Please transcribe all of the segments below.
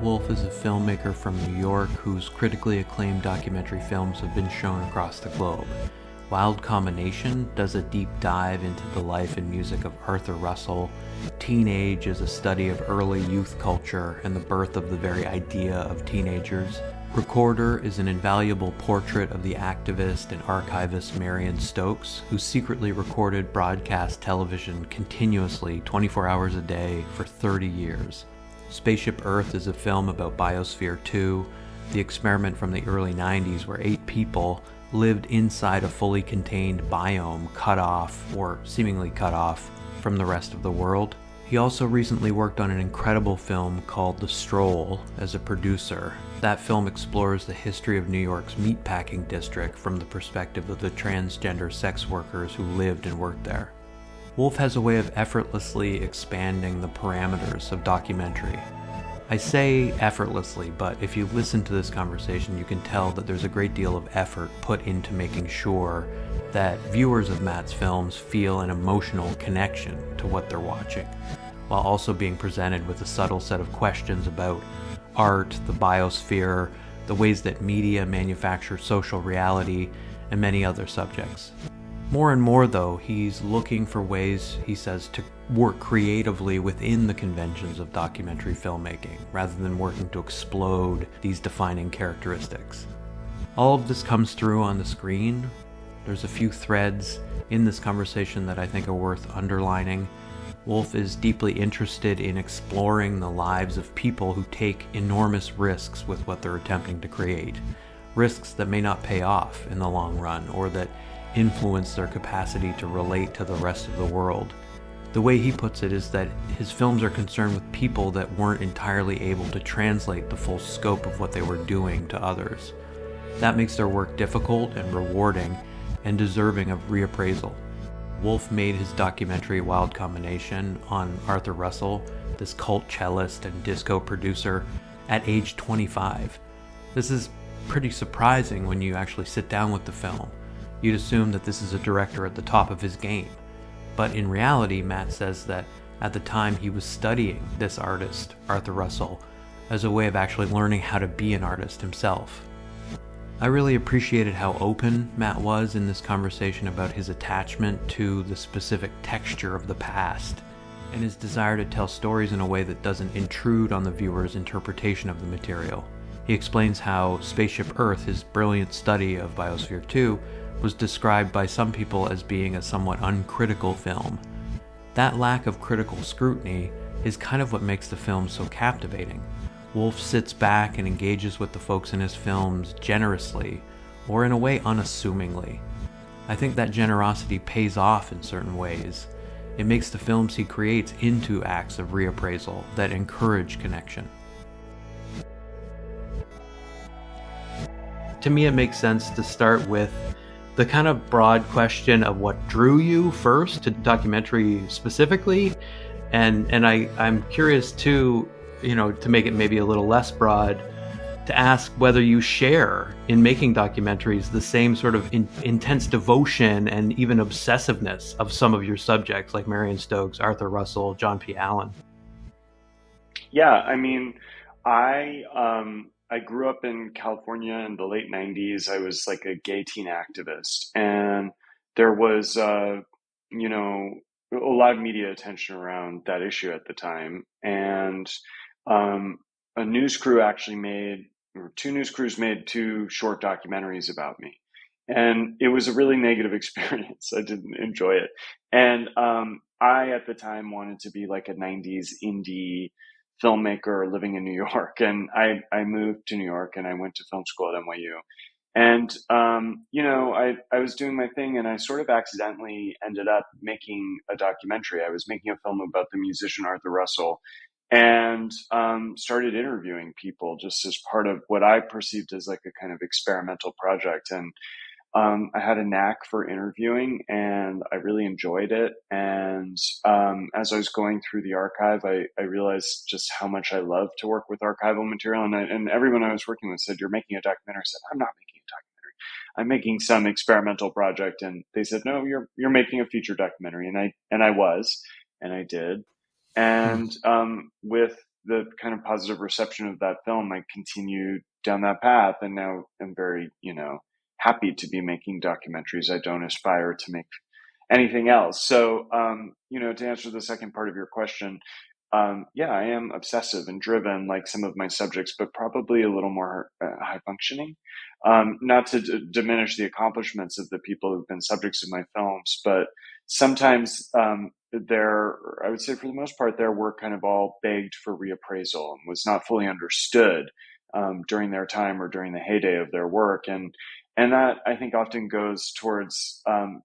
Wolf is a filmmaker from New York whose critically acclaimed documentary films have been shown across the globe. Wild Combination does a deep dive into the life and music of Arthur Russell. Teenage is a study of early youth culture and the birth of the very idea of teenagers. Recorder is an invaluable portrait of the activist and archivist Marion Stokes, who secretly recorded broadcast television continuously 24 hours a day for 30 years. Spaceship Earth is a film about Biosphere 2, the experiment from the early 90s where 8 people lived inside a fully contained biome cut off, or seemingly cut off, from the rest of the world. He also recently worked on an incredible film called The Stroll as a producer. That film explores the history of New York's Meatpacking district from the perspective of the transgender sex workers who lived and worked there. Wolf has a way of effortlessly expanding the parameters of documentary. I say effortlessly, but if you listen to this conversation, you can tell that there's a great deal of effort put into making sure that viewers of Matt's films feel an emotional connection to what they're watching, while also being presented with a subtle set of questions about art, the biosphere, the ways that media manufacture social reality, and many other subjects. More and more, though, he's looking for ways, he says, to work creatively within the conventions of documentary filmmaking, rather than working to explode these defining characteristics. All of this comes through on the screen. There's a few threads in this conversation that I think are worth underlining. Wolf is deeply interested in exploring the lives of people who take enormous risks with what they're attempting to create. Risks that may not pay off in the long run, or that influence their capacity to relate to the rest of the world. The way he puts it is that his films are concerned with people that weren't entirely able to translate the full scope of what they were doing to others. That makes their work difficult and rewarding and deserving of reappraisal. Wolf made his documentary Wild Combination on Arthur Russell, this cult cellist and disco producer, at age 25. This is pretty surprising when you actually sit down with the film. You'd assume that this is a director at the top of his game. But in reality, Matt says that at the time he was studying this artist, Arthur Russell, as a way of actually learning how to be an artist himself. I really appreciated how open Matt was in this conversation about his attachment to the specific texture of the past, and his desire to tell stories in a way that doesn't intrude on the viewer's interpretation of the material. He explains how Spaceship Earth, his brilliant study of Biosphere 2, was described by some people as being a somewhat uncritical film. That lack of critical scrutiny is kind of what makes the film so captivating. Wolf sits back and engages with the folks in his films generously, or in a way unassumingly. I think that generosity pays off in certain ways. It makes the films he creates into acts of reappraisal that encourage connection. To me, it makes sense to start with the kind of broad question of what drew you first to documentary specifically, and I'm curious too, to make it maybe a little less broad, to ask whether you share in making documentaries the same sort of intense devotion and even obsessiveness of some of your subjects, like Marion Stokes, Arthur Russell, John P. Allen. Yeah, I mean, I grew up in California in the late 90s. I was like a gay teen activist, and there was, a lot of media attention around that issue at the time. And a news crew actually two news crews made 2 short documentaries about me. And it was a really negative experience. I didn't enjoy it. And I, at the time, wanted to be like a 90s indie filmmaker living in New York. And I moved to New York and I went to film school at NYU. And, I was doing my thing and I sort of accidentally ended up making a documentary. I was making a film about the musician Arthur Russell, and started interviewing people just as part of what I perceived as like a kind of experimental project. And I had a knack for interviewing and I really enjoyed it. And as I was going through the archive, I realized just how much I love to work with archival material. And everyone I was working with said, "You're making a documentary." I said, "I'm not making a documentary. I'm making some experimental project." And they said, "No, you're making a feature documentary." And I was, and I did. And with the kind of positive reception of that film, I continued down that path, and now I'm very, happy to be making documentaries. I don't aspire to make anything else. So, to answer the second part of your question, yeah, I am obsessive and driven like some of my subjects, but probably a little more high functioning. Not to diminish the accomplishments of the people who've been subjects of my films, but sometimes I would say for the most part, their work kind of all begged for reappraisal and was not fully understood during their time or during the heyday of their work. And that I think often goes towards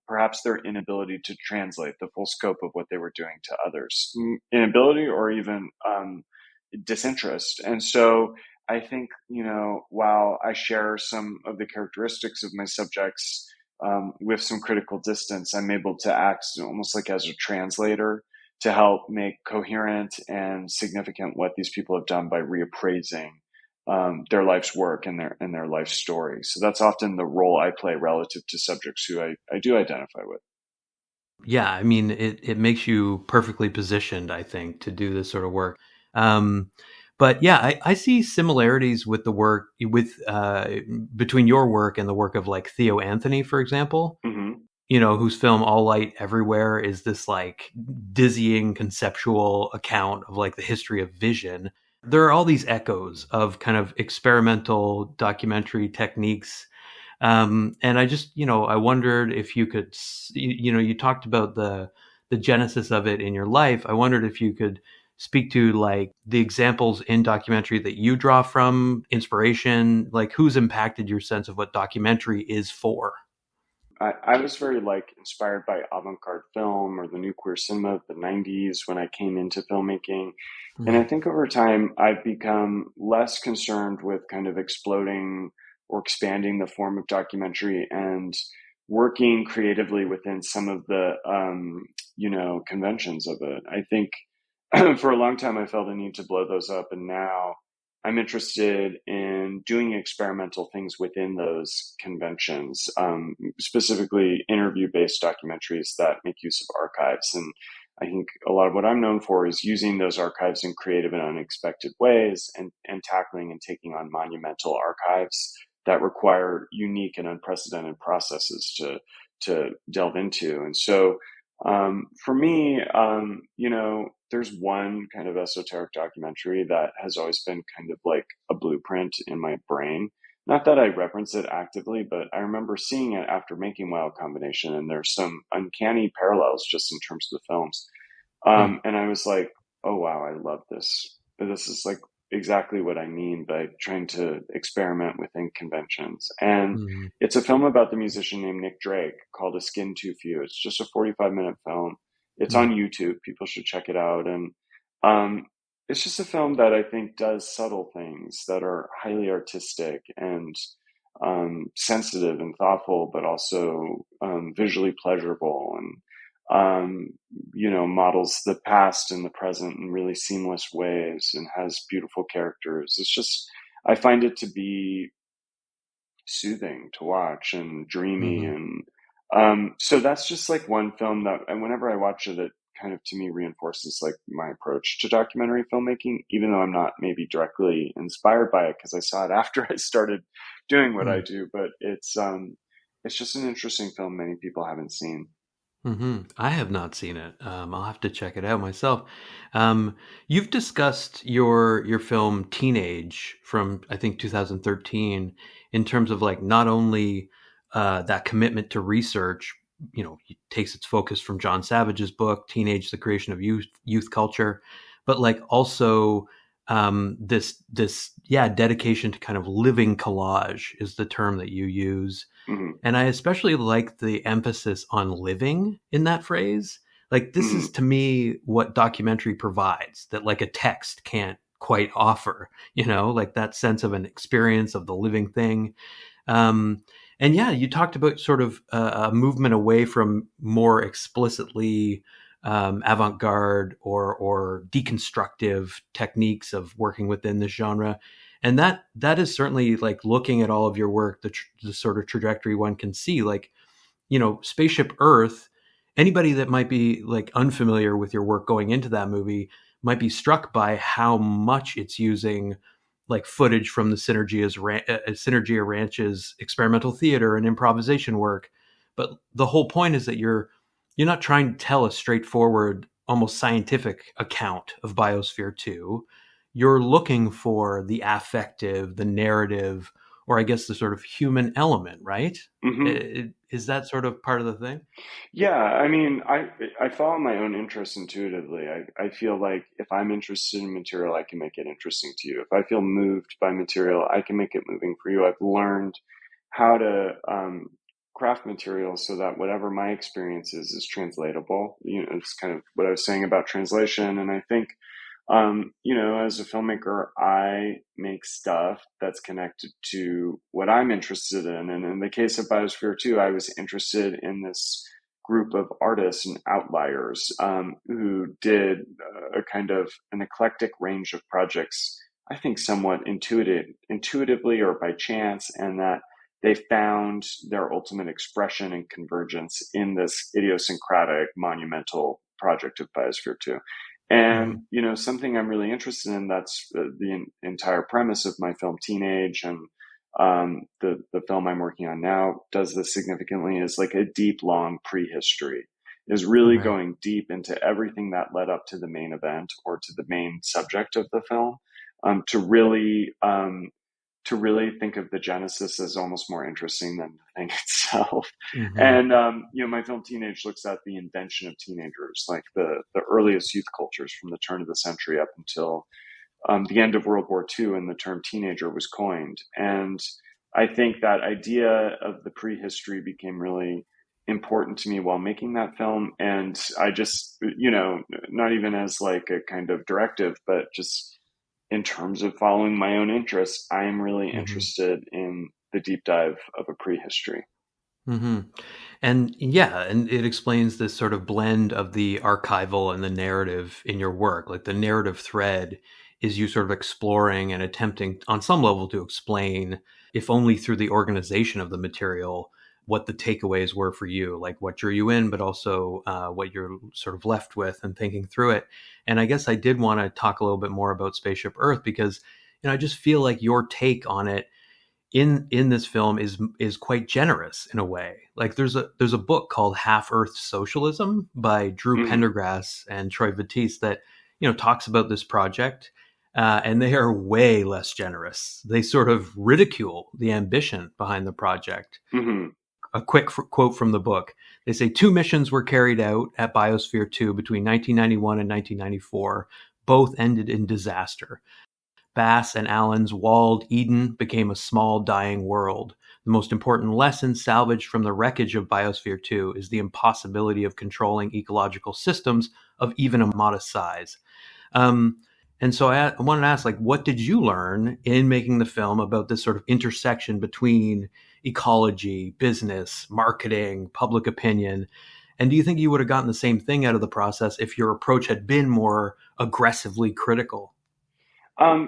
perhaps their inability to translate the full scope of what they were doing to others, inability or even disinterest. And so I think, while I share some of the characteristics of my subjects with some critical distance, I'm able to act almost like as a translator to help make coherent and significant what these people have done by reappraising their life's work and their life story. So that's often the role I play relative to subjects who I do identify with. Yeah, I mean, it makes you perfectly positioned, I think, to do this sort of work. Um, but yeah, I see similarities with the work with between your work and the work of like Theo Anthony, for example. Hmm. Whose film All Light Everywhere is this like dizzying conceptual account of like the history of vision. There are all these echoes of kind of experimental documentary techniques. And I just, I wondered if you could, you talked about the genesis of it in your life. I wondered if you could speak to like the examples in documentary that you draw from, inspiration, like who's impacted your sense of what documentary is for. I was very inspired by avant-garde film or the new queer cinema of the 90s when I came into filmmaking. And I Mm, think over time I've become less concerned with kind of exploding or expanding the form of documentary and working creatively within some of the conventions of it. I think for a long time I felt a need to blow those up, and now I'm interested in doing experimental things within those conventions, specifically interview-based documentaries that make use of archives. And I think a lot of what I'm known for is using those archives in creative and unexpected ways, and tackling and taking on monumental archives that require unique and unprecedented processes to delve into. And so for me, there's one kind of esoteric documentary that has always been kind of like a blueprint in my brain. Not that I reference it actively, but I remember seeing it after making Wild Combination, and there's some uncanny parallels just in terms of the films. mm, And I was like, oh wow, I love this. This is like exactly what I mean by trying to experiment within conventions. And mm, it's a film about the musician named Nick Drake called A Skin Too Few. It's just a 45-minute film. It's on mm, YouTube. People should check it out. And um, it's just a film that I think does subtle things that are highly artistic and sensitive and thoughtful, but also visually pleasurable, and models the past and the present in really seamless ways and has beautiful characters. It's just, I find it to be soothing to watch and dreamy. mm, And so that's just like one film that, and whenever I watch it, it kind of to me reinforces like my approach to documentary filmmaking, even though I'm not maybe directly inspired by it because I saw it after I started doing what I mm. do. But it's just an interesting film many people haven't seen. I have not seen it. I'll have to check it out myself. Um, you've discussed your film Teenage from I think 2013 in terms of like not only that commitment to research. It takes its focus from John Savage's book Teenage: The Creation of Youth Culture, but like also this yeah dedication to kind of living collage is the term that you use, Hmm. and I especially like the emphasis on living in that phrase. Like, this is Hmm. to me what documentary provides that, like, a text can't quite offer, like that sense of an experience of the living thing. Um, and yeah, you talked about sort of a movement away from more explicitly avant-garde or deconstructive techniques of working within this genre, and that is certainly like looking at all of your work, the sort of trajectory one can see. Like, Spaceship Earth. Anybody that might be like unfamiliar with your work going into that movie might be struck by how much it's using like footage from the Synergia Ranch's experimental theater and improvisation work. But the whole point is that you're not trying to tell a straightforward, almost scientific account of Biosphere 2. You're looking for the affective, the narrative, or I guess the sort of human element, right? Hmm. Is that sort of part of the thing? Yeah, I mean, I follow my own interests intuitively. I feel like if I'm interested in material, I can make it interesting to you. If I feel moved by material, I can make it moving for you. I've learned how to craft material so that whatever my experience is translatable. You know, it's kind of what I was saying about translation. And I think, as a filmmaker, I make stuff that's connected to what I'm interested in. And in the case of Biosphere 2, I was interested in this group of artists and outliers who did a kind of an eclectic range of projects, I think somewhat intuitively or by chance, and that they found their ultimate expression and convergence in this idiosyncratic, monumental project of Biosphere 2. And, Hmm. something I'm really interested in, that's the entire premise of my film Teenage, and the film I'm working on now does this significantly, is like a deep, long prehistory, is really Right. going deep into everything that led up to the main event or to the main subject of the film, um, to really um, to really think of the genesis as almost more interesting than the thing itself. Hmm. And my film Teenage looks at the invention of teenagers, like the earliest youth cultures from the turn of the century up until the end of World War II, and the term teenager was coined. And I think that idea of the prehistory became really important to me while making that film. And I just, not even as like a kind of directive, but just in terms of following my own interests, I am really Hmm. interested in the deep dive of a prehistory. Hmm. And yeah, and it explains this sort of blend of the archival and the narrative in your work. Like the narrative thread is you sort of exploring and attempting on some level to explain, if only through the organization of the material, what the takeaways were for you, like what drew you in, but also what you're sort of left with and thinking through it. And I guess I did want to talk a little bit more about Spaceship Earth because, I just feel like your take on it in this film is quite generous in a way. Like there's a book called Half Earth Socialism by Drew Mm-hmm. Pendergrass and Troy Batiste that talks about this project, and they are way less generous. They sort of ridicule the ambition behind the project. Mm-hmm. A quick quote from the book: they say two missions were carried out at Biosphere 2 between 1991 and 1994. Both ended in disaster. Bass and Allen's walled Eden became a small, dying world. The most important lesson salvaged from the wreckage of Biosphere 2 is the impossibility of controlling ecological systems of even a modest size. Um, and so I wanted to ask, like, what did you learn in making the film about this sort of intersection between ecology, business, marketing, public opinion? And do you think you would have gotten the same thing out of the process if your approach had been more aggressively critical?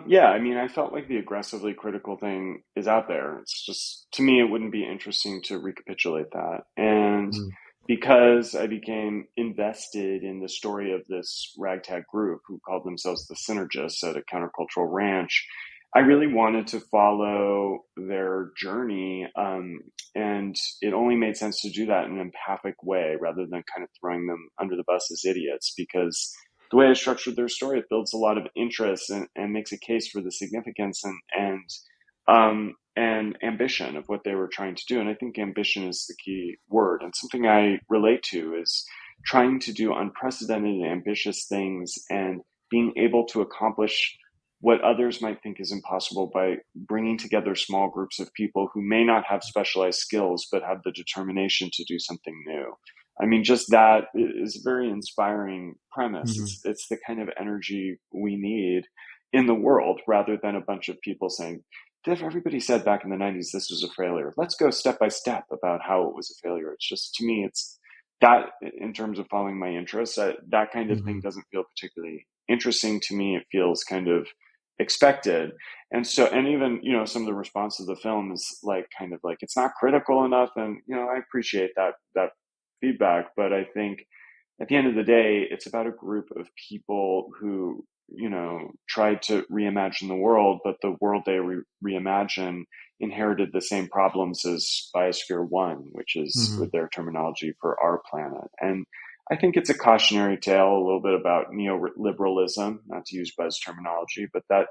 Yeah, I mean, I felt like the aggressively critical thing is out there. It's just, to me, it wouldn't be interesting to recapitulate that. And Mm. because I became invested in the story of this ragtag group who called themselves the Synergists at a countercultural ranch, I really wanted to follow their journey. And it only made sense to do that in an empathic way rather than kind of throwing them under the bus as idiots, because the way I structured their story, it builds a lot of interest and makes a case for the significance and ambition of what they were trying to do. And I think ambition is the key word. And something I relate to is trying to do unprecedented and ambitious things and being able to accomplish what others might think is impossible by bringing together small groups of people who may not have specialized skills but have the determination to do something new. I mean, just that is a very inspiring premise. Hmm. It's the kind of energy we need in the world, rather than a bunch of people saying, if everybody said back in the 90s this was a failure, let's go step by step about how it was a failure. It's just, to me, it's that, in terms of following my interests, that kind of thing Hmm. doesn't feel particularly interesting to me. It feels kind of expected. And so, and even, some of the response to the film is like, kind of like, it's not critical enough. And, I appreciate that feedback, but I think at the end of the day, it's about a group of people who, tried to reimagine the world, but the world they reimagine inherited the same problems as Biosphere 1, which is Hmm. with their terminology for our planet. And I think it's a cautionary tale a little bit about neoliberalism, not to use Buzz terminology, but that,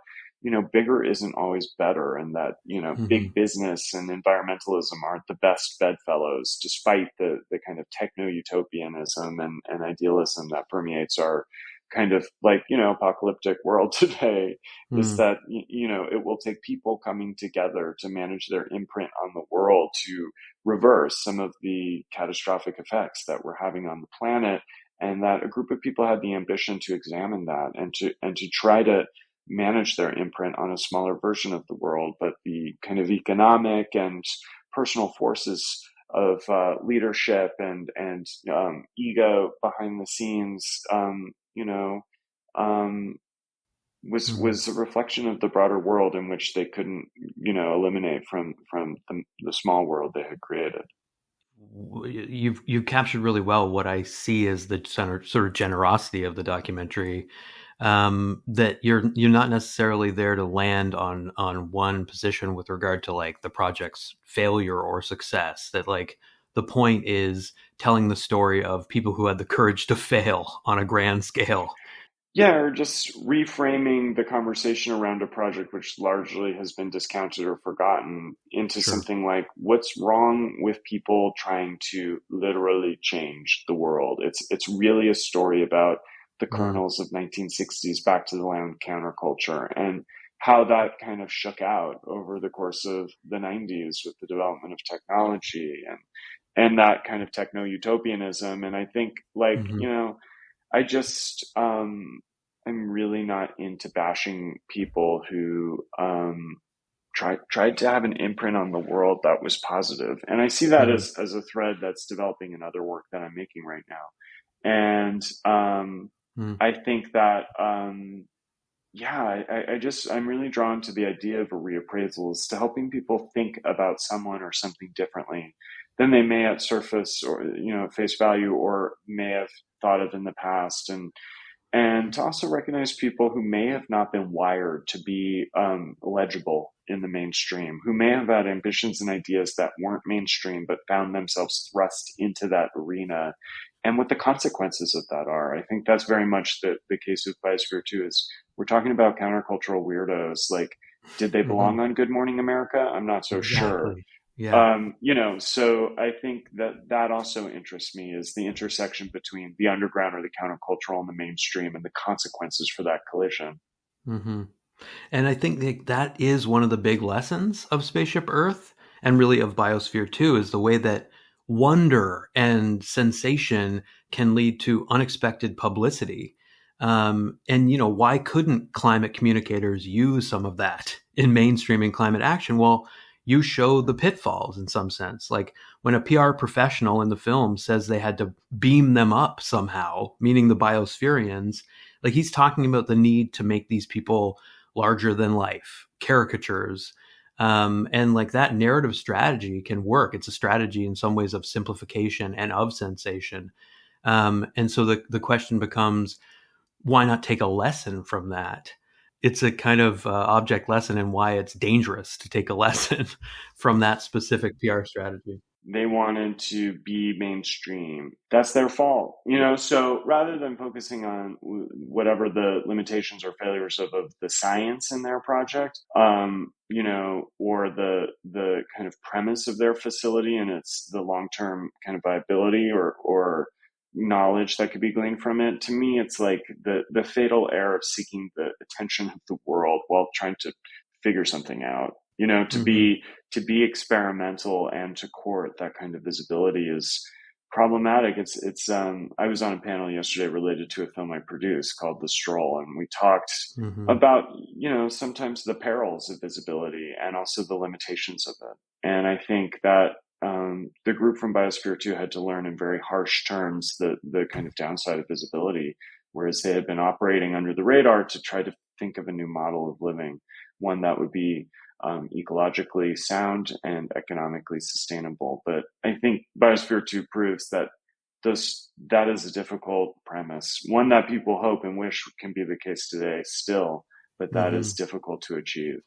bigger isn't always better, and that, Hmm. big business and environmentalism aren't the best bedfellows, despite the kind of techno utopianism and idealism that permeates our kind of like, apocalyptic world today. Is Hmm. that, it will take people coming together to manage their imprint on the world to reverse some of the catastrophic effects that we're having on the planet, and that a group of people had the ambition to examine that and to try to manage their imprint on a smaller version of the world. But the kind of economic and personal forces of leadership and ego behind the scenes, um, Hmm. was a reflection of the broader world in which they couldn't, eliminate from the small world they had created. You've captured really well what I see as the sort of generosity of the documentary. That you're not necessarily there to land on one position with regard to like the project's failure or success. That like the point is telling the story of people who had the courage to fail on a grand scale. Yeah, or just reframing the conversation around a project which largely has been discounted or forgotten into Sure. something like, what's wrong with people trying to literally change the world? It's really a story about the Mm. kernels of 1960s back to the land counterculture, and how that kind of shook out over the course of the 90s with the development of technology and that kind of techno utopianism. And I think, like, Hmm. I just I'm really not into bashing people who tried to have an imprint on the world that was positive. And I see that Hmm. as a thread that's developing in other work that I'm making right now. And Mm. I think that yeah, I'm really drawn to the idea of a reappraisal as to helping people think about someone or something differently than they may at surface or, face value, or may have thought of in the past. And to also recognize people who may have not been wired to be legible in the mainstream, who may have had ambitions and ideas that weren't mainstream but found themselves thrust into that arena, and what the consequences of that are. I think that's very much the case with Biosphere 2. Is we're talking about countercultural weirdos. Like, did they Hmm. belong on Good Morning America? I'm not so sure. Exactly. Yeah. So I think that also interests me, is the intersection between the underground or the countercultural and the mainstream, and the consequences for that collision. Hmm. And I think that is one of the big lessons of Spaceship Earth and really of Biosphere 2 is the way that wonder and sensation can lead to unexpected publicity. And, why couldn't climate communicators use some of that in mainstreaming climate action? Well, you show the pitfalls in some sense. Like when a PR professional in the film says they had to beam them up somehow, meaning the biospherians, like he's talking about the need to make these people larger than life caricatures, and like that narrative strategy can work. It's a strategy in some ways of simplification and of sensation, and so the question becomes, why not take a lesson from that? It's a kind of object lesson in why it's dangerous to take a lesson from that specific PR strategy. They wanted to be mainstream. That's their fault, So rather than focusing on whatever the limitations or failures of the science in their project, or the kind of premise of their facility and its the long term kind of viability or knowledge that could be gleaned from it. To me, it's like the fatal error of seeking the attention of the world while trying to figure something out. To Hmm. be experimental and to court that kind of visibility is problematic. It's I was on a panel yesterday related to a film I produced called The Stroll, and we talked Hmm. about, sometimes the perils of visibility and also the limitations of it. And I think that the group from Biosphere 2 had to learn in very harsh terms the kind of downside of visibility, whereas they had been operating under the radar to try to think of a new model of living, one that would be ecologically sound and economically sustainable. But I think Biosphere 2 proves that that is a difficult premise, one that people hope and wish can be the case today still, but that is Hmm. difficult to achieve.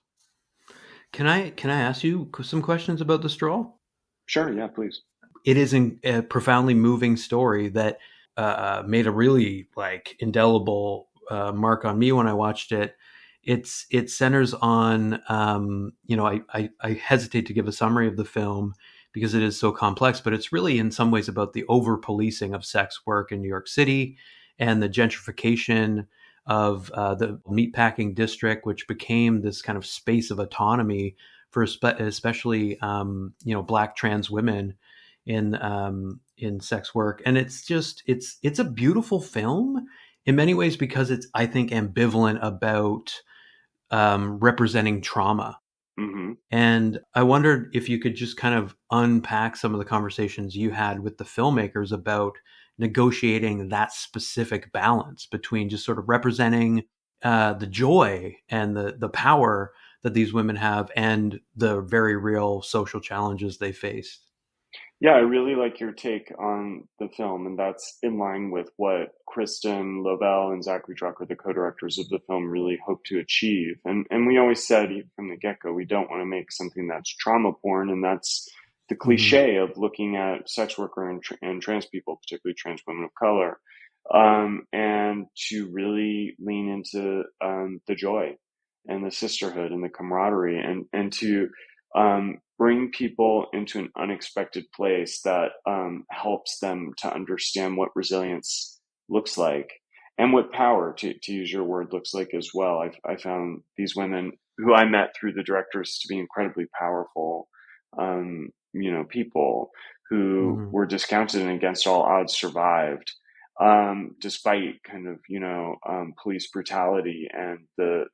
Can I ask you some questions about the Stroll? Sure, yeah, please. It is a profoundly moving story that made a really like indelible mark on me when I watched it. It centers on I hesitate to give a summary of the film because it is so complex, but it's really in some ways about the over policing of sex work in New York City and the gentrification of the meatpacking district, which became this kind of space of autonomy for especially black trans women in sex work. And it's just it's a beautiful film in many ways because it's, I think, ambivalent about representing trauma. Hmm. And I wondered if you could just kind of unpack some of the conversations you had with the filmmakers about negotiating that specific balance between just sort of representing the joy and the power that these women have and the very real social challenges they face. Yeah, I really like your take on the film, and that's in line with what Kristen Lovell and Zachary Drucker, the co-directors of the film, really hope to achieve. And we always said even from the get-go, we don't want to make something that's trauma porn, and that's the Hmm. cliche of looking at sex worker and trans people, particularly trans women of color, and to really lean into the joy and the sisterhood and the camaraderie, and to bring people into an unexpected place that helps them to understand what resilience looks like and what power, to use your word, looks like as well. I found these women who I met through the directors to be incredibly powerful, people who Hmm. were discounted and against all odds survived, despite kind of, police brutality and the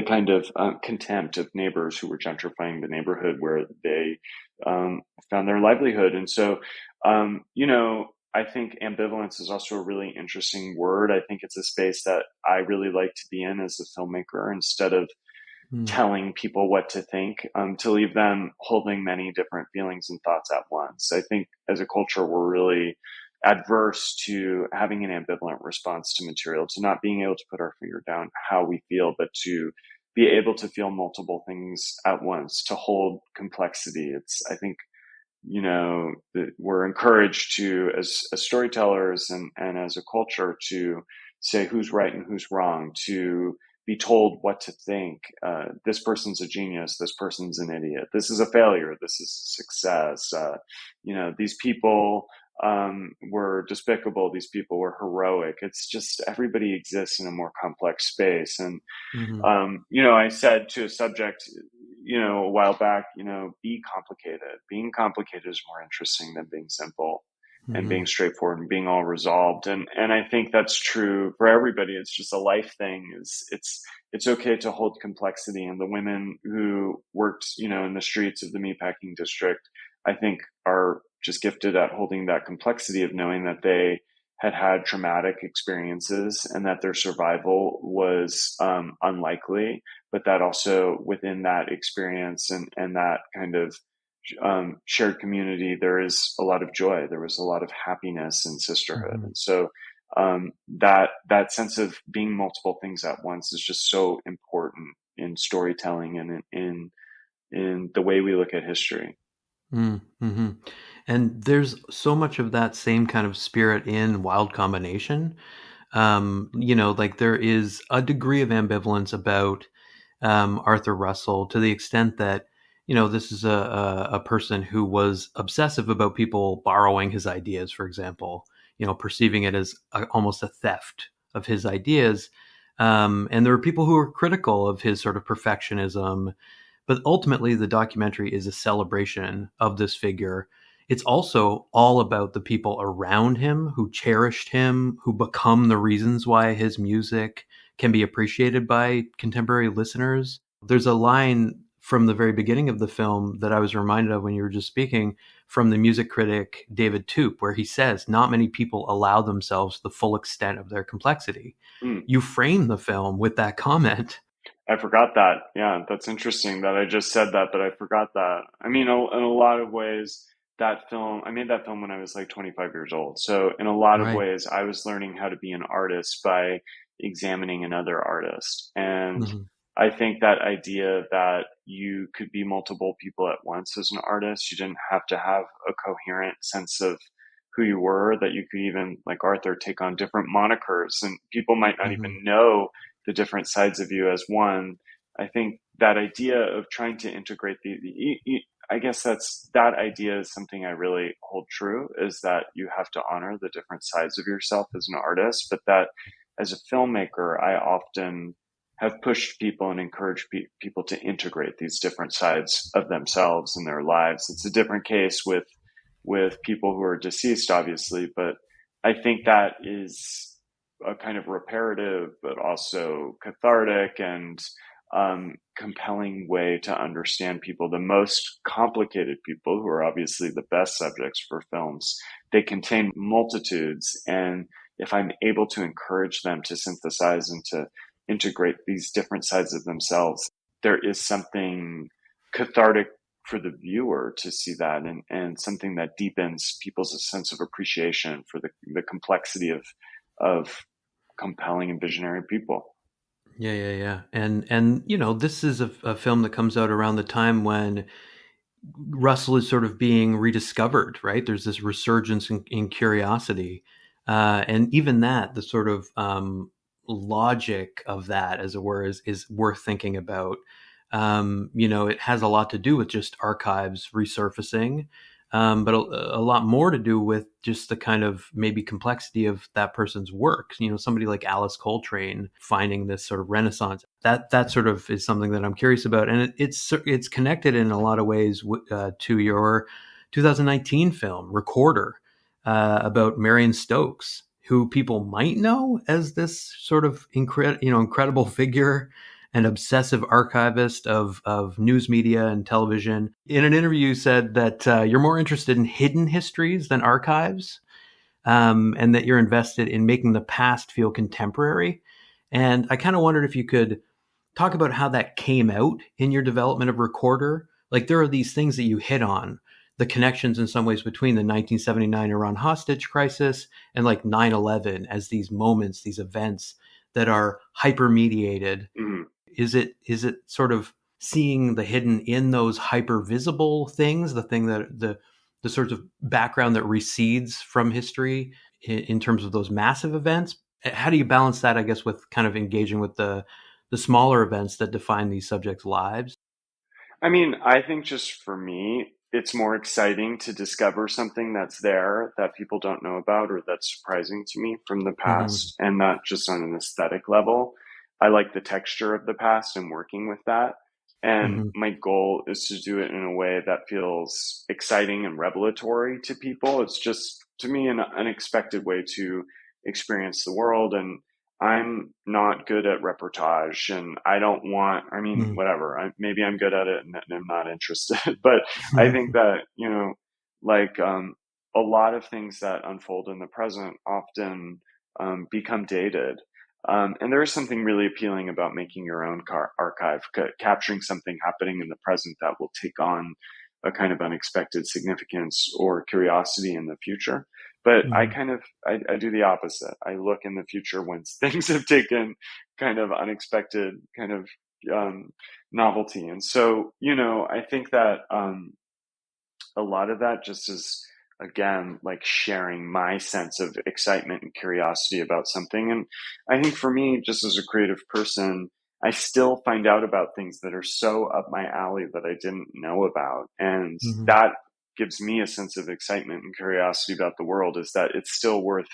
kind of contempt of neighbors who were gentrifying the neighborhood where they found their livelihood. And so, I think ambivalence is also a really interesting word. I think it's a space that I really like to be in as a filmmaker, instead of Mm. telling people what to think, to leave them holding many different feelings and thoughts at once. I think as a culture, we're really adverse to having an ambivalent response to material, to not being able to put our finger down how we feel, but to be able to feel multiple things at once, to hold complexity. I think, that we're encouraged to, as storytellers and as a culture, to say who's right and who's wrong, to be told what to think. This person's a genius. This person's an idiot. This is a failure. This is a success. These people were despicable. These people were heroic. It's just everybody exists in a more complex space. And Mhm. I said to a subject, a while back, be complicated. Being complicated is more interesting than being simple and being Mhm. straightforward and being all resolved. And I think that's true for everybody. It's just a life thing. It's okay to hold complexity. And the women who worked, in the streets of the meatpacking district, I think are just gifted at holding that complexity of knowing that they had traumatic experiences and that their survival was unlikely, but that also within that experience and that kind of shared community, there is a lot of joy. There was a lot of happiness and sisterhood. Mhm. And so that sense of being multiple things at once is just so important in storytelling and in the way we look at history. Mm, mhm. And there's so much of that same kind of spirit in Wild Combination. Like there is a degree of ambivalence about Arthur Russell to the extent that, this is a person who was obsessive about people borrowing his ideas, for example, perceiving it as almost a theft of his ideas. And there were people who were critical of his sort of perfectionism, but ultimately, the documentary is a celebration of this figure. It's also all about the people around him who cherished him, who become the reasons why his music can be appreciated by contemporary listeners. There's a line from the very beginning of the film that I was reminded of when you were just speaking from the music critic David Toop, where he says, not many people allow themselves the full extent of their complexity. Mm. You frame the film with that comment. I forgot that. Yeah, that's interesting that I just said that, but I forgot that. I mean, in a lot of ways, that film, I made that film when I was like 25 years old. So in a lot of Right. ways, I was learning how to be an artist by examining another artist. And Hmm. I think that idea that you could be multiple people at once as an artist, you didn't have to have a coherent sense of who you were, that you could even, like Arthur, take on different monikers and people might not Hmm. even know the different sides of you as one. I think that idea of trying to integrate I guess that idea is something I really hold true, is that you have to honor the different sides of yourself as an artist, but that as a filmmaker, I often have pushed people and encouraged people to integrate these different sides of themselves in their lives. It's a different case with people who are deceased, obviously, but I think that is a kind of reparative, but also cathartic and compelling way to understand people. The most complicated people, who are obviously the best subjects for films, they contain multitudes. And if I'm able to encourage them to synthesize and to integrate these different sides of themselves, there is something cathartic for the viewer to see that, and something that deepens people's sense of appreciation for the complexity of compelling and visionary people. Yeah, yeah, yeah. And this is a film that comes out around the time when Russell is sort of being rediscovered, right? There's this resurgence in curiosity, and even that, the sort of logic of that, as it were, is worth thinking about. It has a lot to do with just archives resurfacing, but a lot more to do with just the kind of maybe complexity of that person's work. Somebody like Alice Coltrane finding this sort of renaissance. That sort of is something that I'm curious about, and it's connected in a lot of ways to your 2019 film Recorder, about Marion Stokes, who people might know as this sort of incredible figure and obsessive archivist of news media and television. In an interview, you said that you're more interested in hidden histories than archives, and that you're invested in making the past feel contemporary. And I kind of wondered if you could talk about how that came out in your development of Recorder. Like, there are these things that you hit on, the connections in some ways between the 1979 Iran hostage crisis and like 9/11 as these moments, these events that are hyper mediated. Mm-hmm. Is it sort of seeing the hidden in those hyper visible things, the thing that the sort of background that recedes from history in terms of those massive events? How do you balance that, I guess, with kind of engaging with the smaller events that define these subjects' lives? I mean, I think just for me, it's more exciting to discover something that's there that people don't know about or that's surprising to me from the Hmm. past, and not just on an aesthetic level. I like the texture of the past and working with that. And Hmm. my goal is to do it in a way that feels exciting and revelatory to people. It's just, to me, an unexpected way to experience the world. And I'm not good at reportage, and I don't want, I mean, Hmm. whatever. Maybe I'm good at it and I'm not interested. But I think that, like a lot of things that unfold in the present often become dated. And there is something really appealing about making your own archive, capturing something happening in the present that will take on a kind of unexpected significance or curiosity in the future. But Hmm. I do the opposite. I look in the future when things have taken kind of unexpected kind of um, novelty. And so, I think that a lot of that just is, again, like sharing my sense of excitement and curiosity about something. And I think for me, just as a creative person, I still find out about things that are so up my alley that I didn't know about. And Hmm. that gives me a sense of excitement and curiosity about the world, is that it's still worth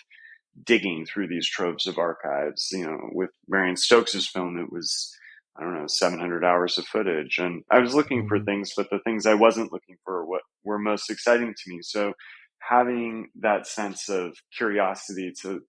digging through these troves of archives. With Marion Stokes's film, it was, I don't know, 700 hours of footage, and I was looking for Hmm. things, but the things I wasn't looking for what were most exciting to me. So having that sense of curiosity to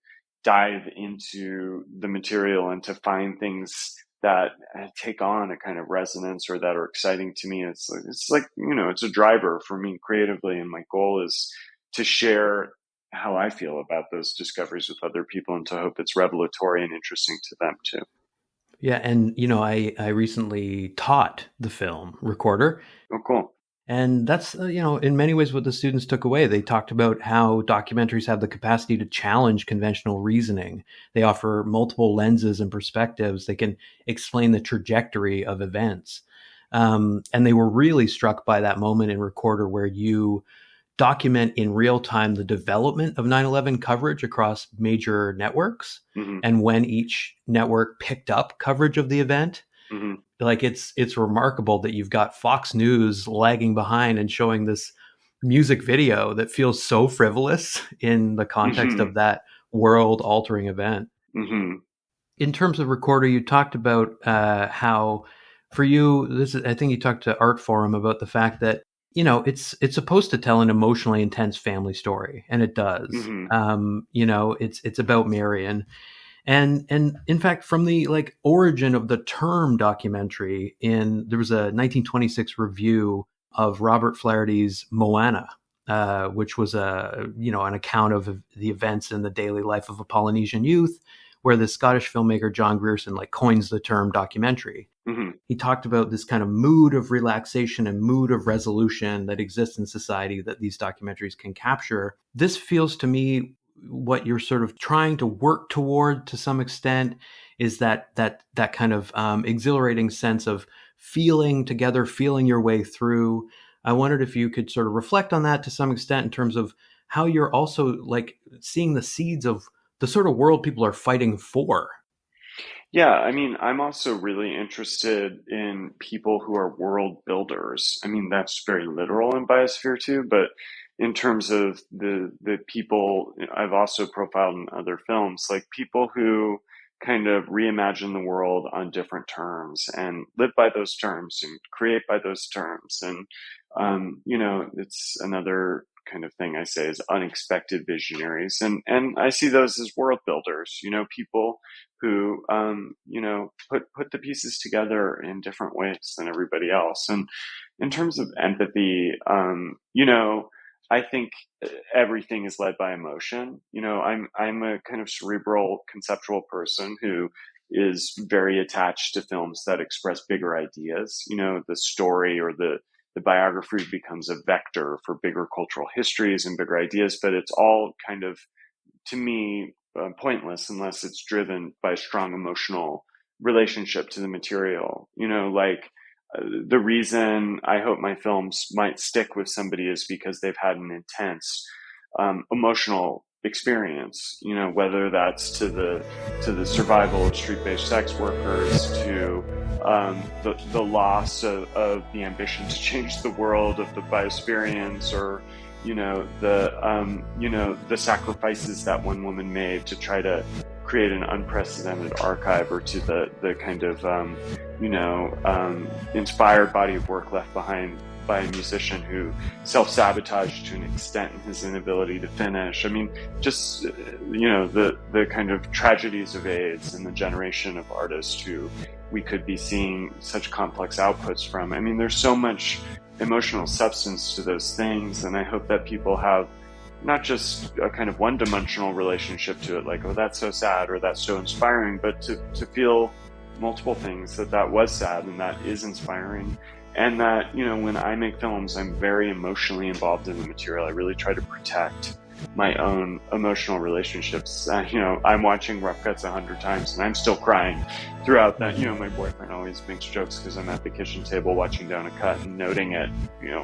dive into the material and to find things that take on a kind of resonance or that are exciting to me, it's like it's a driver for me creatively, and my goal is to share how I feel about those discoveries with other people, and to hope it's revelatory and interesting to them too. Yeah, and I recently taught the film Recorder. Oh, cool. And that's, in many ways what the students took away. They talked about how documentaries have the capacity to challenge conventional reasoning. They offer multiple lenses and perspectives. They can explain the trajectory of events. And they were really struck by that moment in Recorder where you document in real time the development of 9/11 coverage across major networks Hmm. and when each network picked up coverage of the event. Hmm. Like it's remarkable that you've got Fox News lagging behind and showing this music video that feels so frivolous in the context Hmm. of that world altering event. Hmm. In terms of Recorder, you talked about how for you, this is, I think you talked to Art Forum about the fact that, it's supposed to tell an emotionally intense family story, and it does. Hmm. It's about Marion, and in fact, from the like origin of the term documentary, there was a 1926 review of Robert Flaherty's Moana, which was an account of the events in the daily life of a Polynesian youth, where the Scottish filmmaker John Grierson like coins the term documentary. Hmm. He talked about this kind of mood of relaxation and mood of resolution that exists in society that these documentaries can capture. This feels to me what you're sort of trying to work toward to some extent is that kind of exhilarating sense of feeling together, feeling your way through. I wondered if you could sort of reflect on that to some extent in terms of how you're also like seeing the seeds of the sort of world people are fighting for. Yeah, I mean, I'm also really interested in people who are world builders. I mean, that's very literal in biosphere too, but in terms of the people I've also profiled in other films, like people who kind of reimagine the world on different terms and live by those terms and create by those terms. And it's another kind of thing I say is unexpected visionaries. And I see those as world builders, people who put the pieces together in different ways than everybody else. And in terms of empathy, I think everything is led by emotion. I'm a kind of cerebral, conceptual person who is very attached to films that express bigger ideas. The story or the biography becomes a vector for bigger cultural histories and bigger ideas, but it's all kind of, to me, pointless unless it's driven by a strong emotional relationship to the material. The reason I hope my films might stick with somebody is because they've had an intense emotional experience. Whether that's to the survival of street-based sex workers, to the loss of the ambition to change the world of the biosphereans, or the sacrifices that one woman made to try to create an unprecedented archive, or to the kind of inspired body of work left behind by a musician who self-sabotaged to an extent in his inability to finish. I mean, just the kind of tragedies of AIDS and the generation of artists who we could be seeing such complex outputs from. I mean, there's so much emotional substance to those things, and I hope that people have not just a kind of one-dimensional relationship to it, like, oh, that's so sad or that's so inspiring, but to feel multiple things, that was sad and that is inspiring. And that, when I make films, I'm very emotionally involved in the material. I really try to protect my own emotional relationships. I'm watching rough cuts 100 times and I'm still crying throughout that. My boyfriend always makes jokes because I'm at the kitchen table watching down a cut and noting it,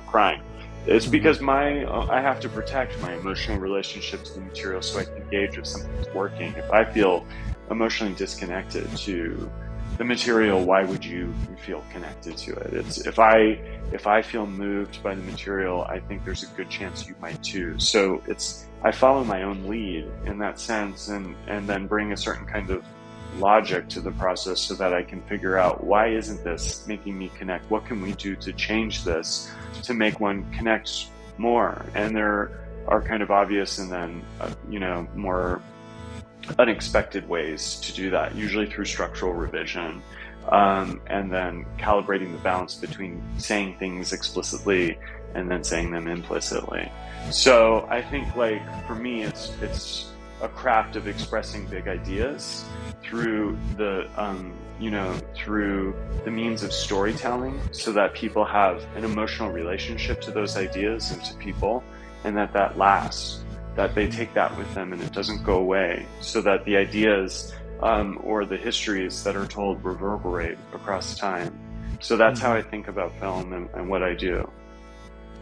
crying. It's because I have to protect my emotional relationship to the material so I can gauge if something's working. If I feel emotionally disconnected to the material, why would you feel connected to it? It's if I feel moved by the material, I think there's a good chance you might too. So I follow my own lead in that sense, and then bring a certain kind of logic to the process so that I can figure out, why isn't this making me connect? What can we do to change this to make one connect more? And there are kind of obvious and then more unexpected ways to do that, usually through structural revision, and then calibrating the balance between saying things explicitly and then saying them implicitly. So I think, like, for me, it's a craft of expressing big ideas through through the means of storytelling, so that people have an emotional relationship to those ideas and to people, and that lasts, that they take that with them and it doesn't go away, so that the ideas or the histories that are told reverberate across time. So that's how I think about film and what I do.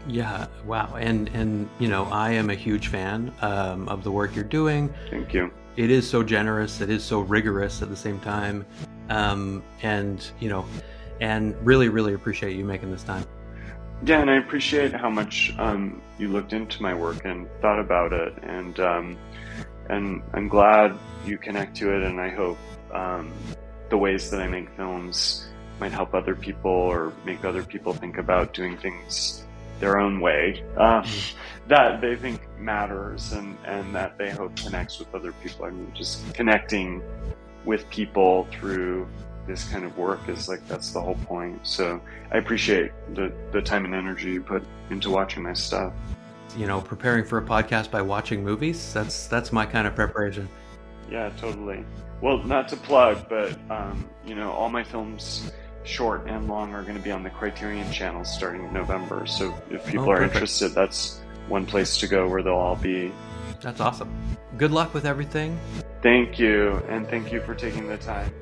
Yeah, wow. And I am a huge fan of the work you're doing. Thank you. It is so generous, it is so rigorous at the same time. And really, really appreciate you making this time. Yeah, and I appreciate how much you looked into my work and thought about it, and I'm glad you connect to it, and I hope the ways that I make films might help other people or make other people think about doing things their own way that they think matters, and that they hope connects with other people. I mean, just connecting with people through this kind of work is like, that's the whole point. So I appreciate the time and energy you put into watching my stuff. Preparing for a podcast by watching movies, that's my kind of preparation. Yeah, totally. Well, not to plug, but all my films, short and long, are going to be on the Criterion channel starting in November. So if people are interested, that's one place to go where they'll all be. That's awesome. Good luck with everything. Thank you, and thank you for taking the time.